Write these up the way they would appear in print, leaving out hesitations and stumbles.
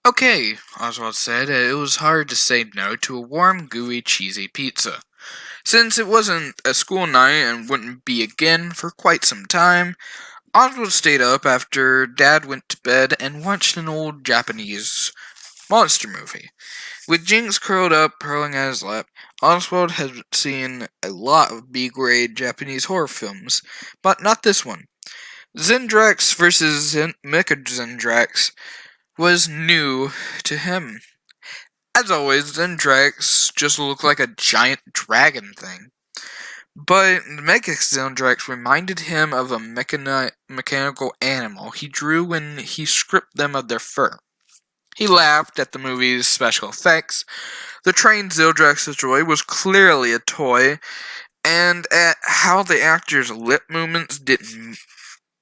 Okay, Oswald said. It was hard to say no to a warm, gooey, cheesy pizza. Since it wasn't a school night and wouldn't be again for quite some time, Oswald stayed up after Dad went to bed and watched an old Japanese monster movie. With Jinx curled up, purling at his lap, Oswald had seen a lot of B-grade Japanese horror films, but not this one. Zendrax vs. Mecha Zendrax was new to him. As always, Zendrax just looked like a giant dragon thing. But Mecha Zendrax reminded him of a mechanical animal he drew when he stripped them of their fur. He laughed at the movie's special effects. The trained Zendrax's joy was clearly a toy, and at how the actor's lip movements didn't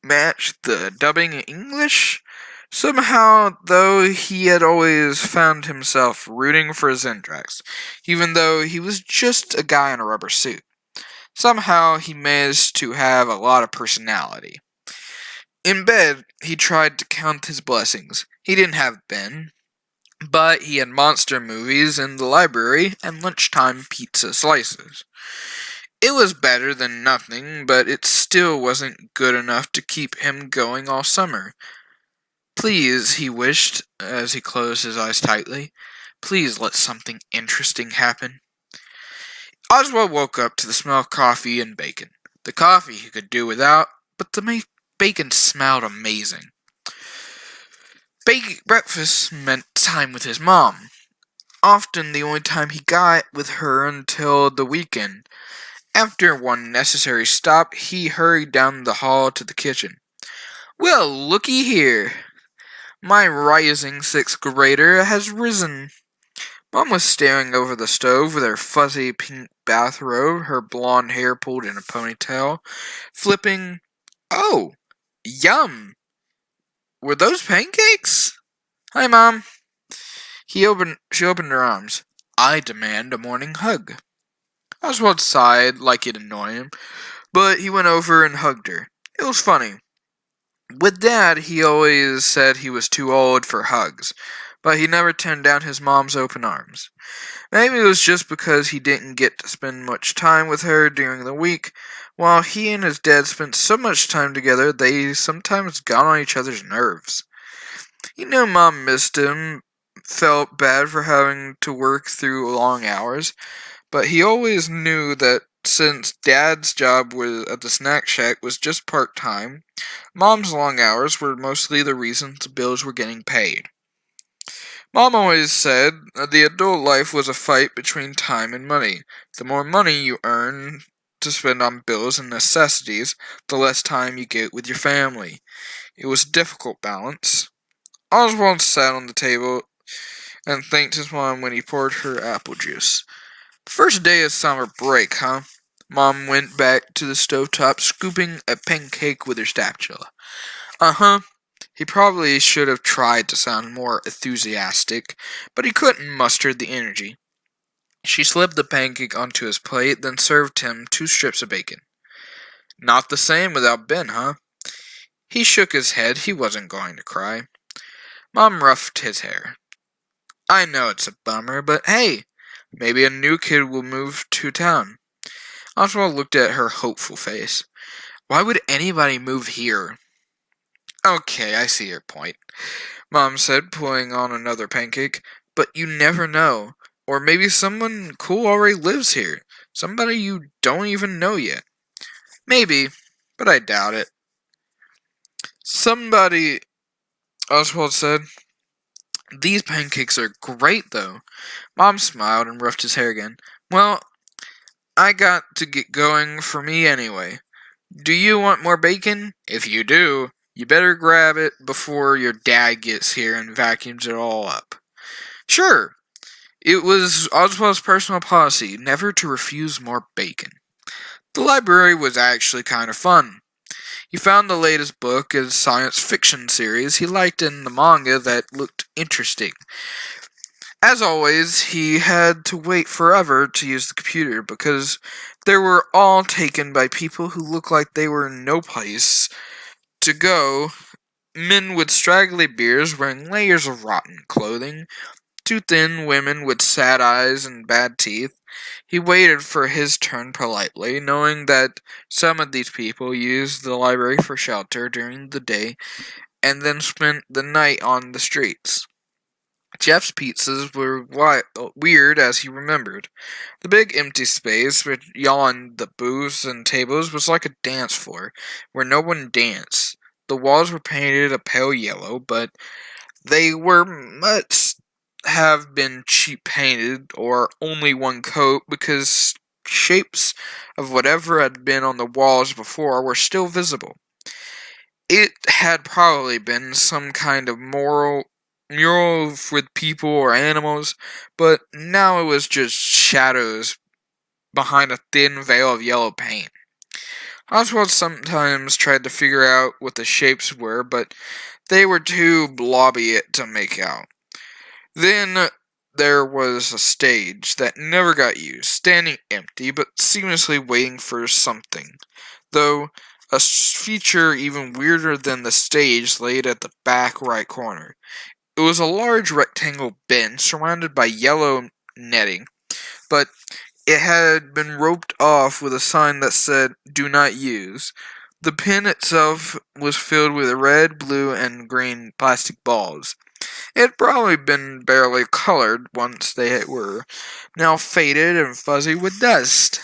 match the dubbing in English. Somehow, though, he had always found himself rooting for Zendrax, even though he was just a guy in a rubber suit. Somehow, he managed to have a lot of personality. In bed, he tried to count his blessings. He didn't have Ben, but he had monster movies in the library and lunchtime pizza slices. It was better than nothing, but it still wasn't good enough to keep him going all summer. Please, he wished, as he closed his eyes tightly, please let something interesting happen. Oswald woke up to the smell of coffee and bacon. The coffee he could do without, but the bacon smelled amazing. Breakfast meant time with his mom. Often the only time he got with her until the weekend. After one necessary stop, he hurried down the hall to the kitchen. Well, looky here. My rising sixth grader has risen. Mom was staring over the stove with her fuzzy pink bathrobe, her blonde hair pulled in a ponytail, flipping. Oh, yum! Were those pancakes? Hi, Mom. She opened her arms. I demand a morning hug. Oswald sighed like it annoyed him, but he went over and hugged her. It was funny. With Dad, he always said he was too old for hugs, but he never turned down his mom's open arms. Maybe it was just because he didn't get to spend much time with her during the week. While he and his dad spent so much time together, they sometimes got on each other's nerves. He knew Mom missed him, felt bad for having to work through long hours, but he always knew that since Dad's job was at the snack shack was just part-time, Mom's long hours were mostly the reason the bills were getting paid. Mom always said the adult life was a fight between time and money. The more money you earn to spend on bills and necessities, the less time you get with your family. It was a difficult balance. Oswald sat on the table and thanked his mom when he poured her apple juice. First day of summer break, huh? Mom went back to the stovetop, scooping a pancake with her spatula. Uh-huh. He probably should have tried to sound more enthusiastic, but he couldn't muster the energy. She slipped the pancake onto his plate, then served him 2 strips of bacon. Not the same without Ben, huh? He shook his head. He wasn't going to cry. Mom ruffled his hair. I know it's a bummer, but hey, maybe a new kid will move to town. Oswald looked at her hopeful face. Why would anybody move here? Okay, I see your point, Mom said, pulling on another pancake. But you never know. Or maybe someone cool already lives here. Somebody you don't even know yet. Maybe, but I doubt it. Somebody, Oswald said. These pancakes are great, though. Mom smiled and ruffled his hair again. Well, I got to get going for me anyway. Do you want more bacon? If you do, you better grab it before your dad gets here and vacuums it all up. Sure. It was Oswald's personal policy never to refuse more bacon. The library was actually kind of fun. He found the latest book in a science fiction series he liked in the manga that looked interesting. As always, he had to wait forever to use the computer because they were all taken by people who looked like they were no place to go Men with straggly beards wearing layers of rotten clothing, two thin women with sad eyes and bad teeth. He waited for his turn politely, knowing that some of these people used the library for shelter during the day and then spent the night on the streets. Jeff's pizzas were weird as he remembered. The big empty space beyond the booths and tables was like a dance floor, where no one danced. The walls were painted a pale yellow, but they were must have been cheap painted or only one coat because shapes of whatever had been on the walls before were still visible. It had probably been some kind of mural with people or animals, but now it was just shadows behind a thin veil of yellow paint. Oswald sometimes tried to figure out what the shapes were, but they were too blobby to make out. Then there was a stage that never got used, standing empty but seamlessly waiting for something. Though a feature even weirder than the stage laid at the back right corner. It was a large rectangle bin surrounded by yellow netting, but it had been roped off with a sign that said, "Do not use." The pin itself was filled with red, blue, and green plastic balls. It had probably been barely colored once they were now faded and fuzzy with dust.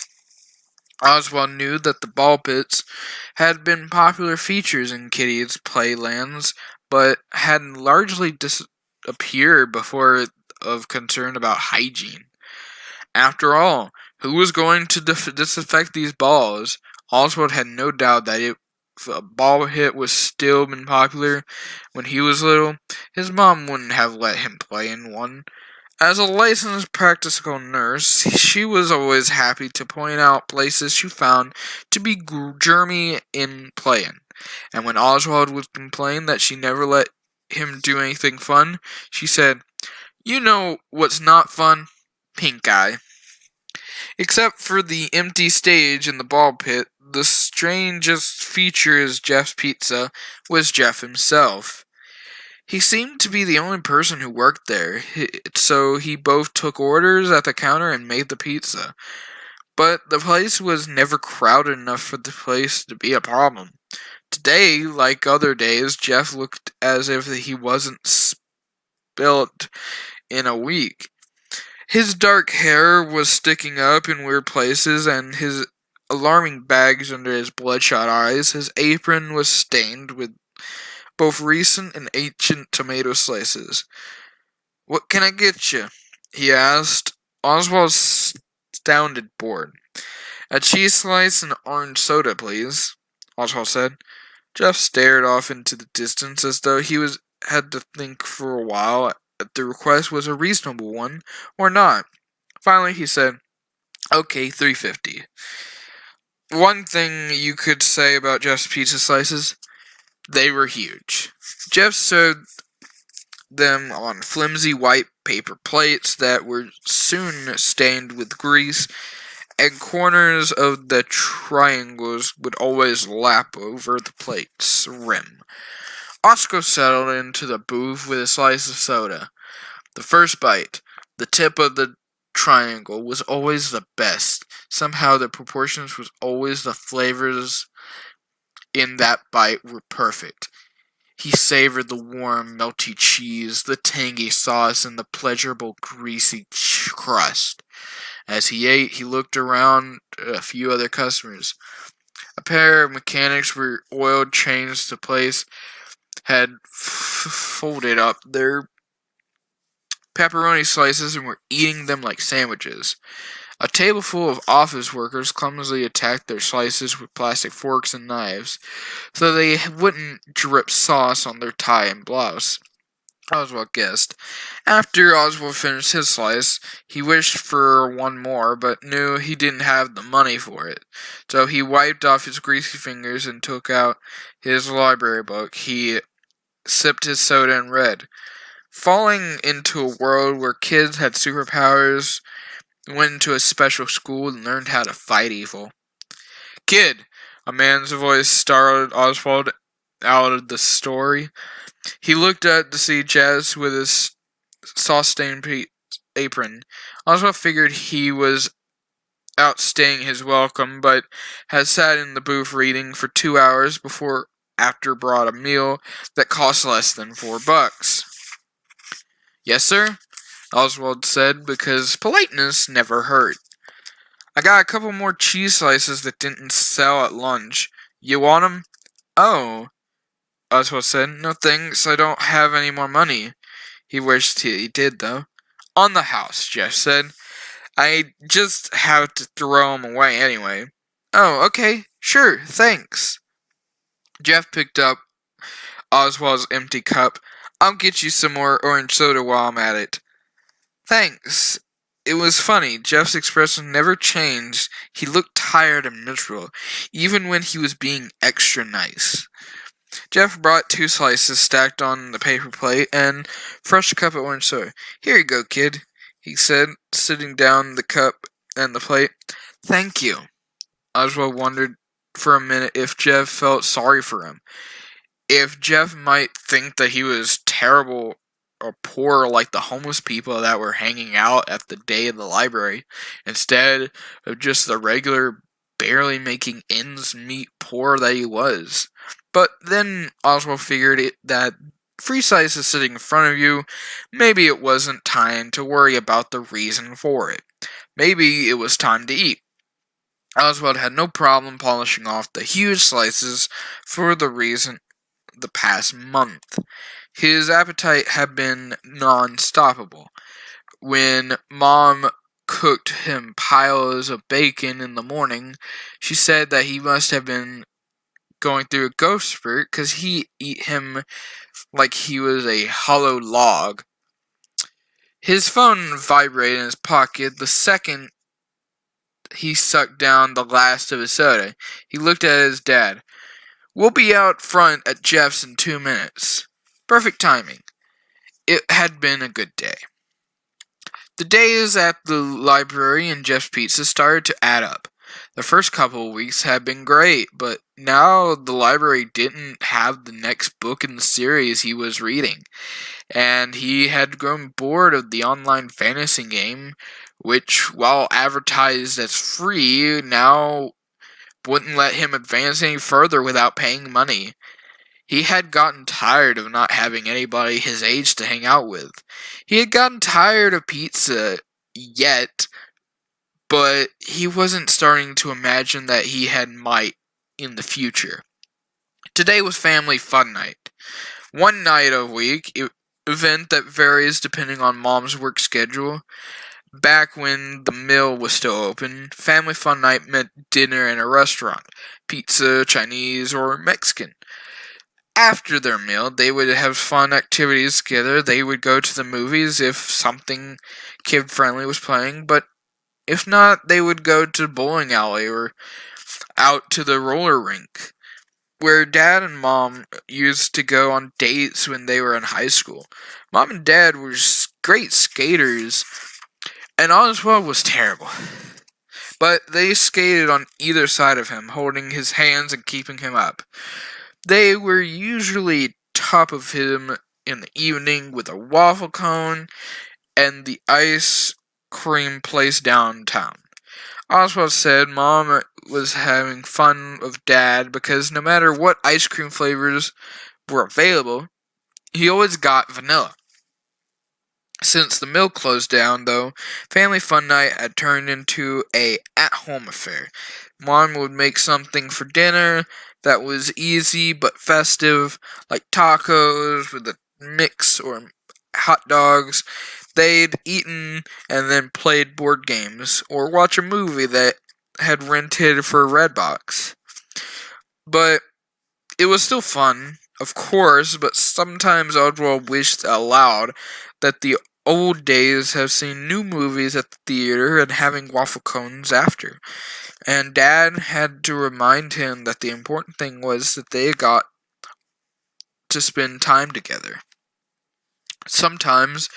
Oswald knew that the ball pits had been popular features in Kitty's playlands, but had largely disappeared before of concern about hygiene. After all, who was going to disinfect these balls? Oswald had no doubt that if a ball hit was still been popular when he was little, his mom wouldn't have let him play in one. As a licensed practical nurse, she was always happy to point out places she found to be germy in playing. And when Oswald would complain that she never let him do anything fun, she said, "You know what's not fun? Pink eye." Except for the empty stage in the ball pit, the strangest feature of Jeff's Pizza was Jeff himself. He seemed to be the only person who worked there, so he both took orders at the counter and made the pizza. But the place was never crowded enough for the place to be a problem. Today, like other days, Jeff looked as if he wasn't spelt in a week. His dark hair was sticking up in weird places, and his alarming bags under his bloodshot eyes. His apron was stained with both recent and ancient tomato slices. "What can I get you?" he asked. Oswald sounded bored. "A cheese slice and orange soda, please," Oswald said. Jeff stared off into the distance as though he had to think for a while if the request was a reasonable one or not. Finally, he said, "Okay, $3.50. One thing you could say about Jeff's pizza slices, they were huge. Jeff served them on flimsy white paper plates that were soon stained with grease, and corners of the triangles would always lap over the plate's rim. Oscar settled into the booth with a slice of soda. The first bite, the tip of the triangle, was always the best. Somehow the proportions was always the flavors in that bite were perfect. He savored the warm, melty cheese, the tangy sauce, and the pleasurable, greasy crust. As he ate, he looked around at a few other customers. A pair of mechanics with oiled chains to place had folded up their pepperoni slices and were eating them like sandwiches. A table full of office workers clumsily attacked their slices with plastic forks and knives, so they wouldn't drip sauce on their tie and blouse. Oswald guessed. After Oswald finished his slice, he wished for one more, but knew he didn't have the money for it. So he wiped off his greasy fingers and took out his library book. He sipped his soda and read. Falling into a world where kids had superpowers, went into a special school and learned how to fight evil. "Kid," a man's voice startled Oswald out of the story. He looked up to see Jess with his sauce-stained apron. Oswald figured he was outstaying his welcome, but had sat in the booth reading for 2 hours before after brought a meal that cost less than $4. Yes, sir, Oswald said, because politeness never hurt. I got a couple more cheese slices that didn't sell at lunch. You want 'em? Oh, Oswald said. No thanks, I don't have any more money. He wished he did, though. On the house, Jeff said. I just have to throw 'em away anyway. Oh, okay, sure, thanks. Jeff picked up Oswald's empty cup. I'll get you some more orange soda while I'm at it. Thanks. It was funny. Jeff's expression never changed. He looked tired and miserable, even when he was being extra nice. Jeff brought 2 slices stacked on the paper plate and fresh cup of orange soda. Here you go, kid, he said, sitting down the cup and the plate. Thank you. Oswald wondered for a minute if Jeff felt sorry for him. If Jeff might think that he was terrible or poor like the homeless people that were hanging out at the day in the library, instead of just the regular, barely making ends meet poor that he was. But then Oswald figured that free slices sitting in front of you, maybe it wasn't time to worry about the reason for it. Maybe it was time to eat. Oswald had no problem polishing off the huge slices for the past month. His appetite had been non-stoppable. When Mom cooked him piles of bacon in the morning, she said that he must have been going through a growth spurt because he ate him like he was a hollow log. His phone vibrated in his pocket the second he sucked down the last of his soda. He looked at his dad. We'll be out front at Jeff's in 2 minutes. Perfect timing. It had been a good day. The days at the library and Jeff's Pizza started to add up. The first couple of weeks had been great, but now the library didn't have the next book in the series he was reading, and he had grown bored of the online fantasy game, which, while advertised as free, now wouldn't let him advance any further without paying money. He had gotten tired of not having anybody his age to hang out with. He had gotten tired of pizza yet, but he wasn't starting to imagine that he might in the future. Today was family fun night. One night a week, event that varies depending on Mom's work schedule. Back when the mill was still open, family fun night meant dinner in a restaurant, pizza, Chinese, or Mexican. After their meal, they would have fun activities together. They would go to the movies if something kid-friendly was playing, but if not, they would go to the bowling alley or out to the roller rink, where Dad and Mom used to go on dates when they were in high school. Mom and Dad were great skaters, and Oswald was terrible. But they skated on either side of him, holding his hands and keeping him up. They were usually top of him in the evening with a waffle cone and the ice cream place downtown. Oswald said Mom was having fun with Dad because no matter what ice cream flavors were available, he always got vanilla. Since the mill closed down, though, family fun night had turned into a at-home affair. Mom would make something for dinner that was easy but festive, like tacos with a mix or hot dogs. They'd eaten and then played board games or watch a movie that had rented for Redbox. But it was still fun, of course, but sometimes Oswald wished aloud that the old days have seen new movies at the theater and having waffle cones after. And Dad had to remind him that the important thing was that they got to spend time together. Sometimes,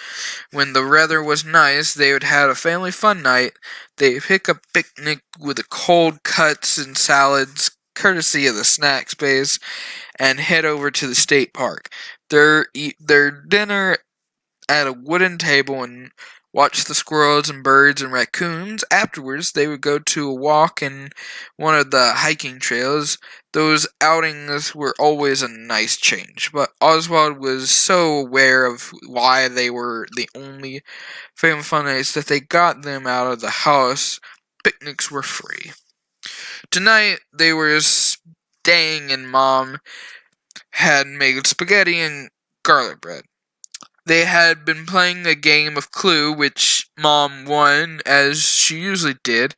when the weather was nice, they would have a family fun night. They'd pick a picnic with the cold cuts and salads courtesy of the snack space, and head over to the state park. They eat their dinner at a wooden table and watch the squirrels and birds and raccoons. Afterwards, they would go to a walk in one of the hiking trails. Those outings were always a nice change, but Oswald was so aware of why they were the only family fun nights that they got them out of the house. Picnics were free. Tonight, they were staying and Mom had made spaghetti and garlic bread. They had been playing a game of Clue, which Mom won, as she usually did,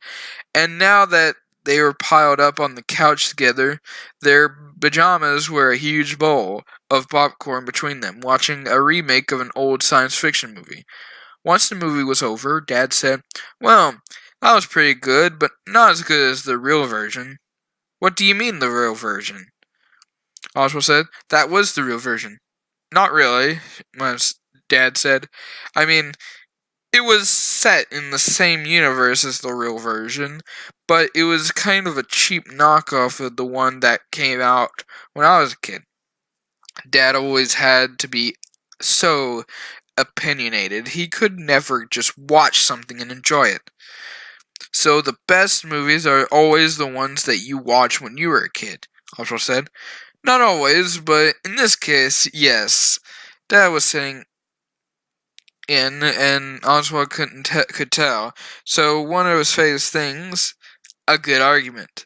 and now that they were piled up on the couch together, their pajamas were a huge bowl of popcorn between them, watching a remake of an old science fiction movie. Once the movie was over, Dad said, "Well, that was pretty good, but not as good as the real version." "What do you mean, the real version?" Oswald said. "That was the real version." "Not really," my dad said. "I mean, it was set in the same universe as the real version, but it was kind of a cheap knockoff of the one that came out when I was a kid." Dad always had to be so opinionated. He could never just watch something and enjoy it. "So the best movies are always the ones that you watch when you were a kid," Oswald said. "Not always, but in this case, yes." Dad was sitting in, and Oswald could tell. So one of his favorite things, a good argument.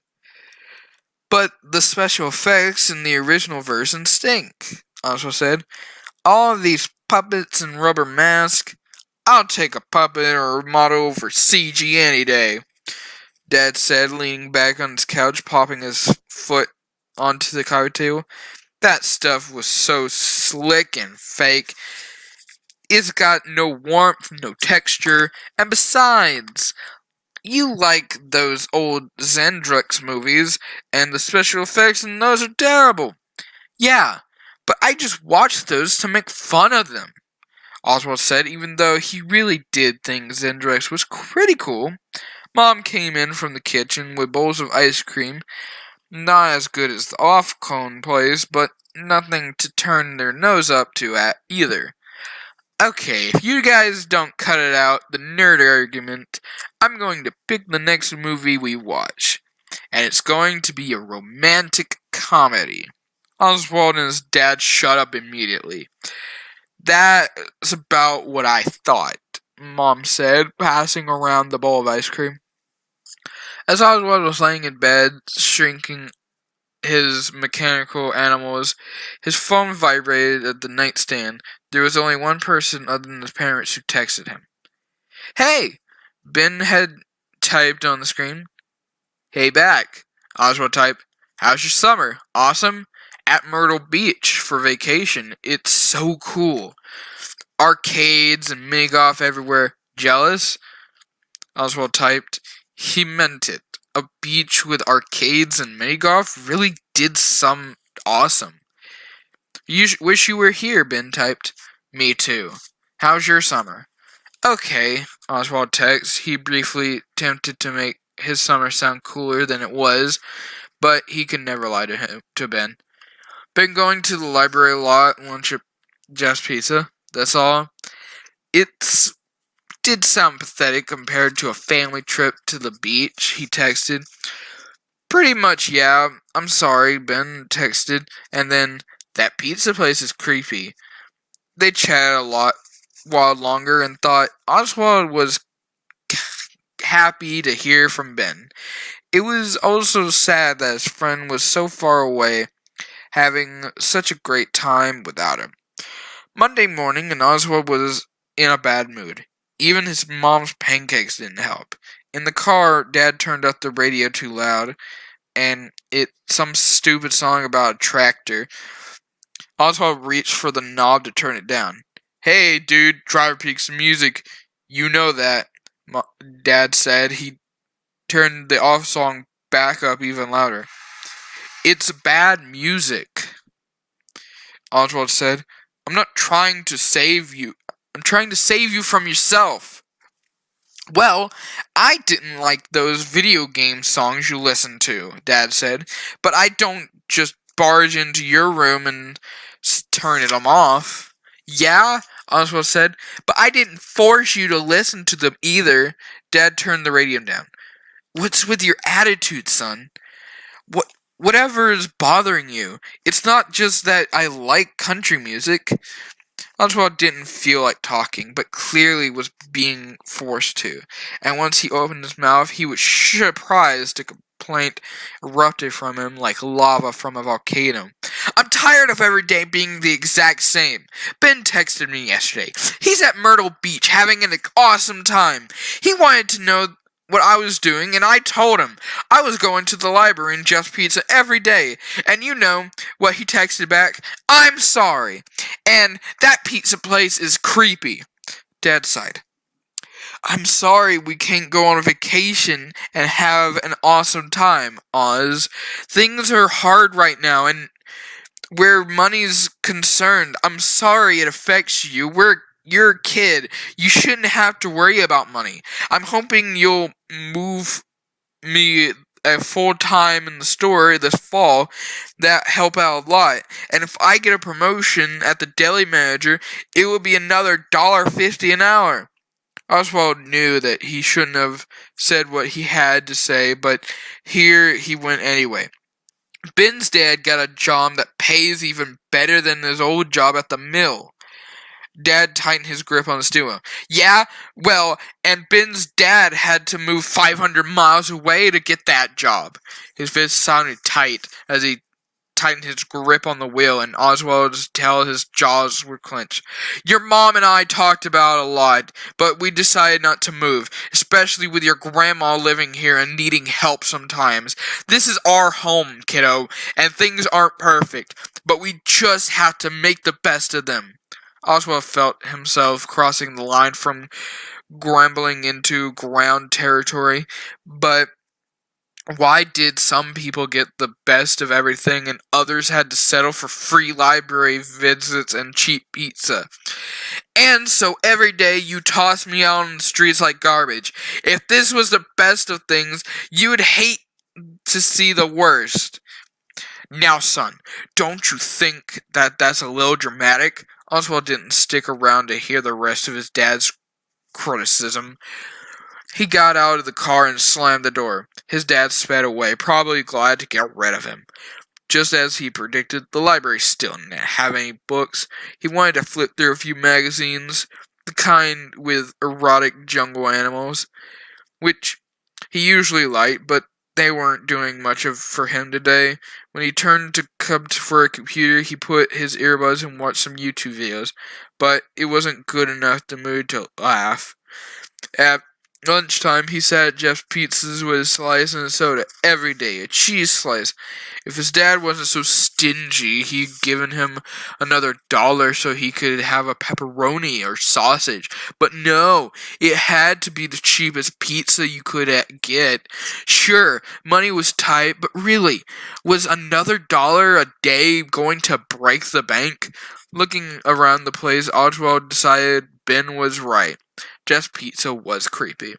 "But the special effects in the original version stink," Oswald said. "All of these puppets and rubber masks. I'll take a puppet or a model over CG any day," Dad said, leaning back on his couch, popping his foot onto the coffee table. "That stuff was so slick and fake. It's got no warmth, no texture, and besides, you like those old Zendrix movies, and the special effects in those are terrible." "Yeah, but I just watched those to make fun of them," Oswald said, even though he really did think Zendrix was pretty cool. Mom came in from the kitchen with bowls of ice cream. Not as good as the off-cone place, but nothing to turn their nose up to at either. "Okay, if you guys don't cut it out, the nerd argument, I'm going to pick the next movie we watch. And it's going to be a romantic comedy." Oswald and his dad shut up immediately. "That's about what I thought," Mom said, passing around the bowl of ice cream. As Oswald was laying in bed, shrinking his mechanical animals, his phone vibrated at the nightstand. There was only one person other than his parents who texted him. "Hey!" Ben had typed on the screen. "Hey back," Oswald typed. "How's your summer? Awesome? At Myrtle Beach for vacation. It's so cool. Arcades and mini golf everywhere. Jealous?" Oswald typed. He meant it. A beach with arcades and mini golf really did sound awesome. "Wish you were here," Ben typed. "Me too. How's your summer?" "Okay," Oswald texted. He briefly attempted to make his summer sound cooler than it was, but he could never lie to Ben. "Been going to the library a lot, lunch at Jeff's Pizza. That's all." It did sound pathetic compared to a family trip to the beach, he texted. "Pretty much, yeah. I'm sorry," Ben texted, and then, "That pizza place is creepy." They chatted a while longer and thought Oswald was happy to hear from Ben. It was also sad that his friend was so far away, having such a great time without him. Monday morning, and Oswald was in a bad mood. Even his mom's pancakes didn't help. In the car, Dad turned up the radio too loud, and some stupid song about a tractor. Oswald reached for the knob to turn it down. "Hey, dude, driver peak some music. You know that," Dad said. He turned the off song back up even louder. "It's bad music," Oswald said. "I'm not trying to save you. I'm trying to save you from yourself." Well, I didn't like those video game songs you listen to, Dad said, but I don't just barge into your room and turn them off. Yeah, Oswald said, but I didn't force you to listen to them either. Dad turned the radio down. What's with your attitude, son? Whatever is bothering you? It's not just that I like country music. Oswald didn't feel like talking, but clearly was being forced to. And once he opened his mouth, he was surprised a complaint erupted from him like lava from a volcano. I'm tired of every day being the exact same. Ben texted me yesterday. He's at Myrtle Beach having an awesome time. He wanted to know what I was doing, and I told him I was going to the library and Jeff's Pizza every day. And you know what he texted back? I'm sorry. And that pizza place is creepy. Dad sighed. I'm sorry we can't go on a vacation and have an awesome time, Oz. Things are hard right now, and where money's concerned, I'm sorry it affects you. You're a kid. You shouldn't have to worry about money. I'm hoping you'll move me a full time in the store this fall. That help out a lot. And if I get a promotion at the deli manager, it will be another $1.50 an hour. Oswald knew that he shouldn't have said what he had to say, but here he went anyway. Ben's dad got a job that pays even better than his old job at the mill. Dad tightened his grip on the steering wheel. Yeah, well, and Ben's dad had to move 500 miles away to get that job. His fist sounded tight as he tightened his grip on the wheel, and Oswald could tell his jaws were clenched. Your mom and I talked about it a lot, but we decided not to move, especially with your grandma living here and needing help sometimes. This is our home, kiddo, and things aren't perfect, but we just have to make the best of them. Oswald felt himself crossing the line from grumbling into ground territory, but why did some people get the best of everything and others had to settle for free library visits and cheap pizza? And so every day you toss me out on the streets like garbage. If this was the best of things, you would hate to see the worst. Now, son, don't you think that that's a little dramatic? Oswald didn't stick around to hear the rest of his dad's criticism. He got out of the car and slammed the door. His dad sped away, probably glad to get rid of him. Just as he predicted, the library still didn't have any books. He wanted to flip through a few magazines, the kind with erotic jungle animals, which he usually liked, but they weren't doing much for him today. When he turned to come for a computer, he put his earbuds and watched some YouTube videos, but it wasn't good enough to mood to laugh. At lunchtime, he sat at Jeff's Pizzas with a slice and a soda every day, a cheese slice. If his dad wasn't so stingy, he'd given him another $1 so he could have a pepperoni or sausage. But no, it had to be the cheapest pizza you could get. Sure, money was tight, but really, was another $1 a day going to break the bank? Looking around the place, Oswald decided Ben was right. Jeff's Pizza was creepy.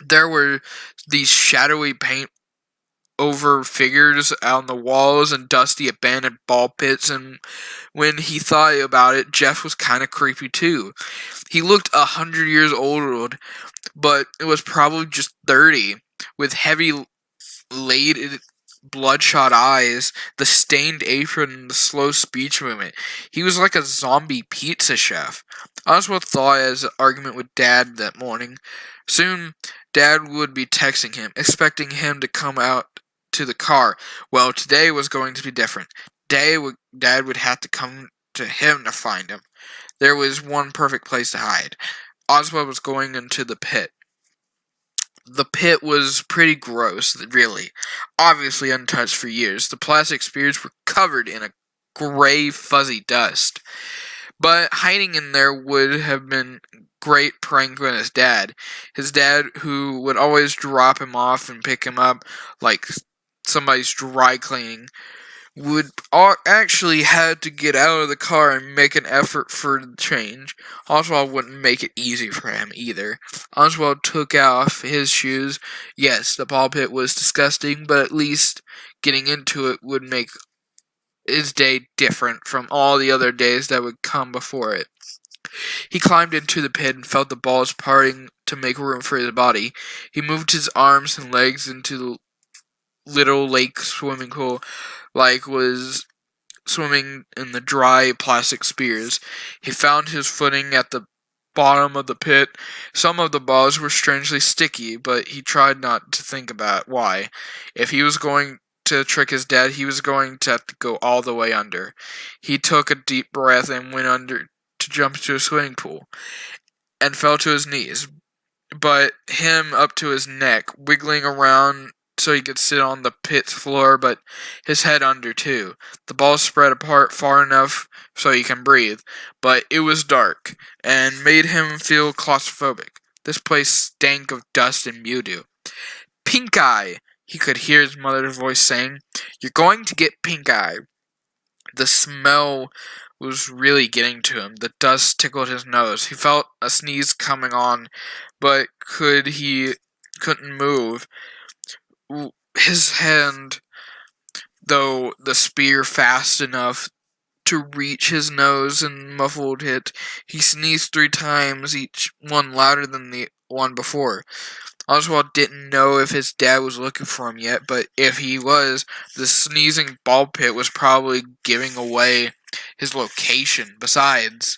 There were these shadowy paint over figures on the walls and dusty abandoned ball pits, and when he thought about it, Jeff was kind of creepy too. He looked 100 years old, but it was probably just 30, with heavy laid bloodshot eyes, the stained apron, and the slow speech movement. He was like a zombie pizza chef. Oswald thought as an argument with Dad that morning. Soon, Dad would be texting him, expecting him to come out to the car. Well, today was going to be different. Dad would have to come to him to find him. There was one perfect place to hide. Oswald was going into the pit. The pit was pretty gross, really. Obviously untouched for years. The plastic spears were covered in a gray, fuzzy dust. But hiding in there would have been great prank on his dad. His dad, who would always drop him off and pick him up like somebody's dry cleaning, would actually had to get out of the car and make an effort for the change. Oswald wouldn't make it easy for him either. Oswald took off his shoes. Yes, the ball pit was disgusting, but at least getting into it would make his day different from all the other days that would come before it. He climbed into the pit and felt the balls parting to make room for his body. He moved his arms and legs into the little lake swimming pool like was swimming in the dry plastic spears. He found his footing at the bottom of the pit. Some of the balls were strangely sticky, but he tried not to think about why. If he was going to trick his dad, he was going to have to go all the way under. He took a deep breath and went under to jump into a swimming pool and fell to his knees, but him up to his neck, wiggling around so he could sit on the pit's floor, but his head under too. The balls spread apart far enough so he can breathe, but it was dark and made him feel claustrophobic. This place stank of dust and mildew. Pink eye, he could hear his mother's voice saying. You're going to get pink eye. The smell was really getting to him. The dust tickled his nose. He felt a sneeze coming on, but couldn't move. His hand, though the spear fast enough to reach his nose and muffled it. He sneezed 3 times, each one louder than the one before. Oswald didn't know if his dad was looking for him yet, but if he was, the sneezing ball pit was probably giving away his location. Besides,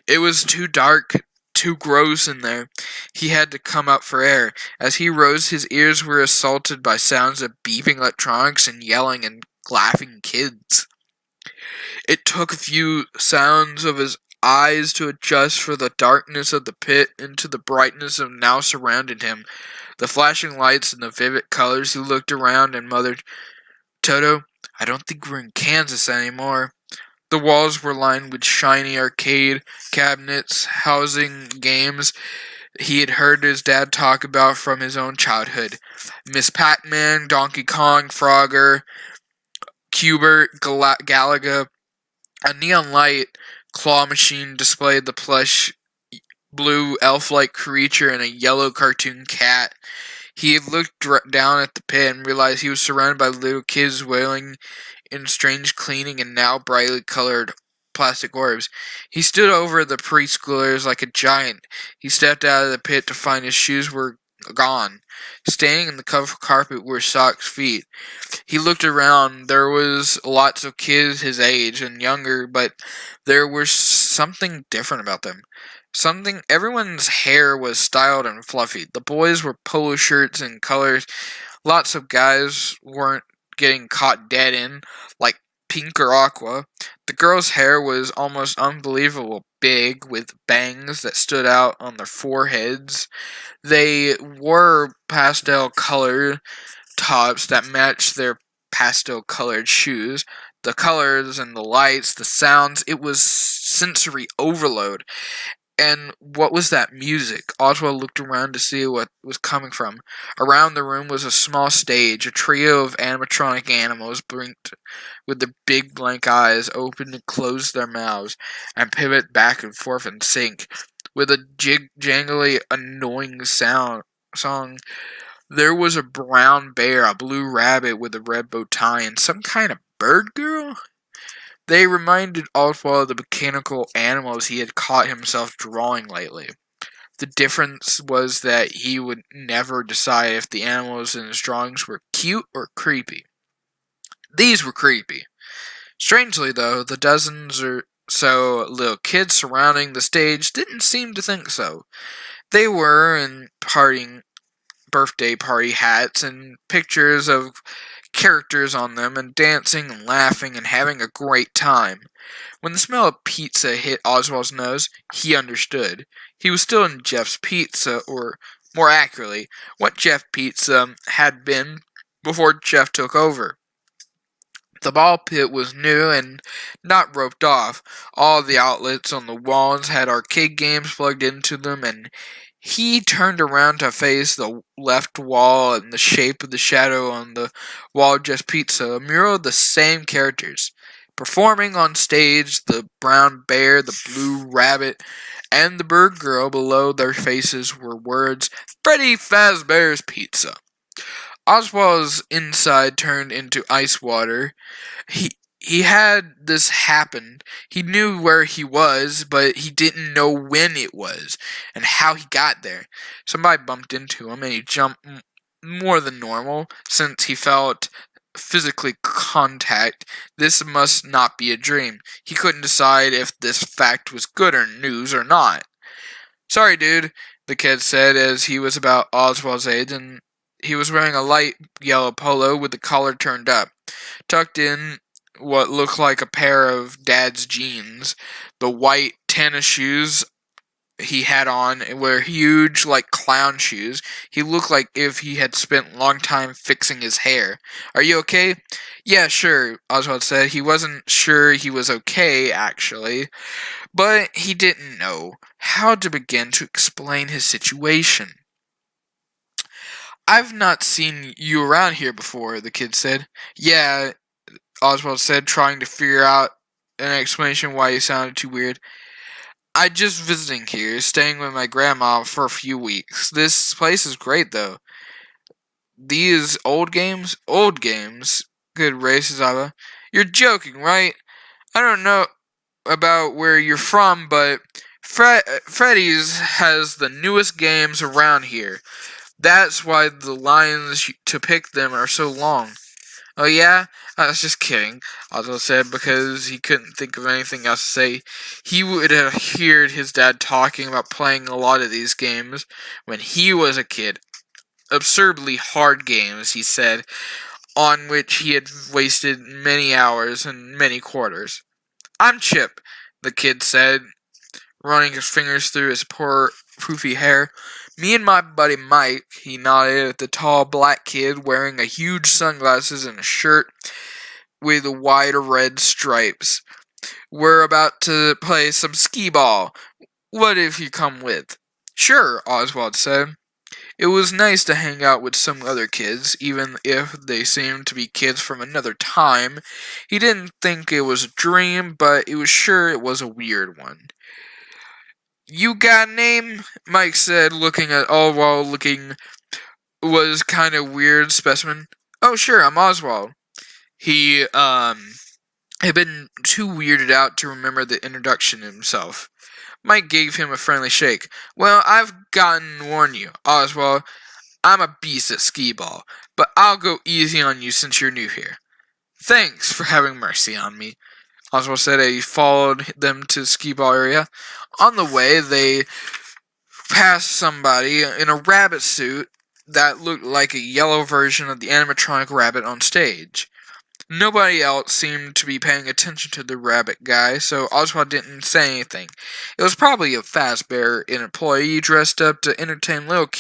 it was too dark, too gross in there. He had to come out for air. As he rose, his ears were assaulted by sounds of beeping electronics and yelling and laughing kids. It took a few sounds of his eyes to adjust for the darkness of the pit into the brightness of now surrounded him. The flashing lights and the vivid colors. He looked around and muttered, Toto, I don't think we're in Kansas anymore. The walls were lined with shiny arcade cabinets housing games he had heard his dad talk about from his own childhood. Miss Pac-Man, Donkey Kong, Frogger, Cubert, Galaga. A neon light claw machine displayed the plush blue elf-like creature and a yellow cartoon cat. He had looked down at the pit and realized he was surrounded by little kids wailing in strange cleaning and now brightly colored plastic orbs. He stood over the preschoolers like a giant. He stepped out of the pit to find his shoes were gone. Standing in the carpet were Sock's feet. He looked around. There was lots of kids his age and younger, but there was something different about them. Everyone's hair was styled and fluffy. The boys were polo shirts and colors lots of guys weren't getting caught dead in, like pink or aqua. The girls' hair was almost unbelievable big, with bangs that stood out on their foreheads. They wore pastel-colored tops that matched their pastel-colored shoes. The colors and the lights, the sounds, it was sensory overload. And what was that music? Oswald looked around to see what was coming from. Around the room was a small stage. A trio of animatronic animals blinked with their big blank eyes, opened and closed their mouths, and pivot back and forth in sync. With a jangly, annoying song. There was a brown bear, a blue rabbit with a red bow tie, and some kind of bird girl? They reminded Oswald of the mechanical animals he had caught himself drawing lately. The difference was that he would never decide if the animals in his drawings were cute or creepy. These were creepy. Strangely, though, the dozens or so little kids surrounding the stage didn't seem to think so. They were in birthday party hats and pictures of characters on them and dancing and laughing and having a great time. When the smell of pizza hit Oswald's nose, he understood. He was still in Jeff's Pizza, or more accurately, what Jeff Pizza had been before Jeff took over. The ball pit was new and not roped off. All the outlets on the walls had arcade games plugged into them, and He turned around to face the left wall, and the shape of the shadow on the wall of Just Pizza, a mural of the same characters. Performing on stage, the brown bear, the blue rabbit, and the bird girl below their faces were words, Freddy Fazbear's Pizza. Oswald's inside turned into ice water. He had this happen. He knew where he was, but he didn't know when it was and how he got there. Somebody bumped into him and he jumped more than normal since he felt physically contact. This must not be a dream. He couldn't decide if this fact was good or news or not. Sorry, dude, the kid said as he was about Oswald's age, and he was wearing a light yellow polo with the collar turned up, tucked in what looked like a pair of Dad's jeans. The white tennis shoes he had on were huge, like clown shoes. He looked like if he had spent a long time fixing his hair. Are you okay? Yeah, sure, Oswald said. He wasn't sure he was okay, actually, but he didn't know how to begin to explain his situation. I've not seen you around here before, the kid said. Yeah, Oswald said, trying to figure out an explanation why he sounded too weird. I'm just visiting here, staying with my grandma for a few weeks. This place is great, though. These old games? Old games? Good gracious, Abba. You're joking, right? I don't know about where you're from, but Freddy's has the newest games around here. That's why the lines to pick them are so long. Oh yeah? I was just kidding, Oswald said, because he couldn't think of anything else to say. He would have heard his dad talking about playing a lot of these games when he was a kid. Absurdly hard games, he said, on which he had wasted many hours and many quarters. I'm Chip, the kid said, running his fingers through his poor, poofy hair. Me and my buddy Mike, he nodded at the tall black kid wearing a huge sunglasses and a shirt with wide red stripes. We're about to play some skee ball. What if you come with? Sure, Oswald said. It was nice to hang out with some other kids, even if they seemed to be kids from another time. He didn't think it was a dream, but it was sure it was a weird one. You got a name? Mike said, looking at Oswald, was kind of weird specimen. Oh, sure, I'm Oswald. He, had been too weirded out to remember the introduction himself. Mike gave him a friendly shake. Well, I've gotten to warn you, Oswald. I'm a beast at skee ball, but I'll go easy on you since you're new here. Thanks for having mercy on me, Oswald said as he followed them to the skee ball area. On the way, they passed somebody in a rabbit suit that looked like a yellow version of the animatronic rabbit on stage. Nobody else seemed to be paying attention to the rabbit guy, so Oswald didn't say anything. It was probably a Fazbear, an employee dressed up to entertain little